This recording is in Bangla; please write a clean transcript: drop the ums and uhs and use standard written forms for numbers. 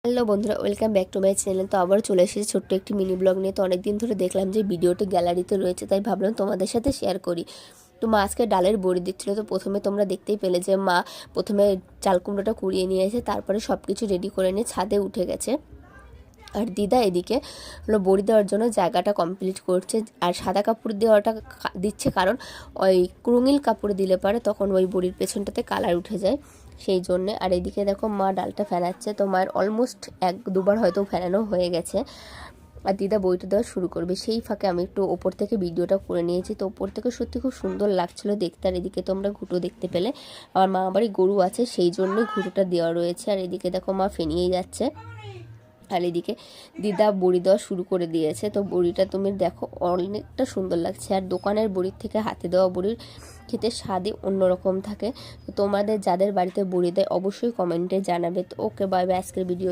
হ্যালো বন্ধুরা, welcome back to my channel. তো আবার চলে এসেছি ছোট্ট একটি মিনি ব্লগ নিয়ে। তো অনেকদিন ধরে দেখলাম যে ভিডিওটি গ্যালারিতে রয়েছে, তাই ভাবলাম তোমাদের সাথে শেয়ার করি। তো মা আজকে ডালের বড়ি দিচ্ছিলো। তো প্রথমে তোমরা দেখতেই পেলে যে মা প্রথমে চাল কুমড়োটা কুড়িয়ে নিয়ে এসে তারপরে সব কিছু রেডি করে নিয়ে ছাদে উঠে গেছে। আর দিদা এদিকে হলো বড়ি দেওয়ার জন্য জায়গাটা কমপ্লিট করছে। আর সাদা কাপড় দেওয়াটা দিচ্ছে, কারণ ওই রঙিন কাপড় দিলে পারে তখন ওই বড়ির পেছনটাতে কালার উঠে যায়, সেই জন্যে। আর এদিকে দেখো মা ডালটা ফেনাচ্ছে। তো মায়ের অলমোস্ট এক দুবার হয়তো ফেনানো হয়ে গেছে। আর দিদা বইটা দেওয়া শুরু করবে, সেই ফাঁকে আমি একটু ওপর থেকে ভিডিওটা করে নিয়েছি। তো ওপর থেকে সত্যি খুব সুন্দর লাগছিলো দেখতে। আর এদিকে তোমরা ঘুঁটো দেখতে পেলে, আমার মা বাড়ি গরু আছে সেই জন্যই ঘুঁটোটা দেওয়া রয়েছে। আর এদিকে দেখো মা ফেনিয়েই যাচ্ছে। আর এদিকে দিদা বড়ি দেওয়া শুরু করে দিয়েছে। তো বড়িটা তুমি দেখো অনেকটা সুন্দর লাগছে। আর দোকানের বড়ির থেকে হাতে দেওয়া বড়ির খেতে স্বাদই অন্যরকম থাকে। তো তোমাদের যাদের বাড়িতে বড়ি দেয় অবশ্যই কমেন্টে জানাবে। তো ওকে, বাই বাই, আজকের ভিডিও।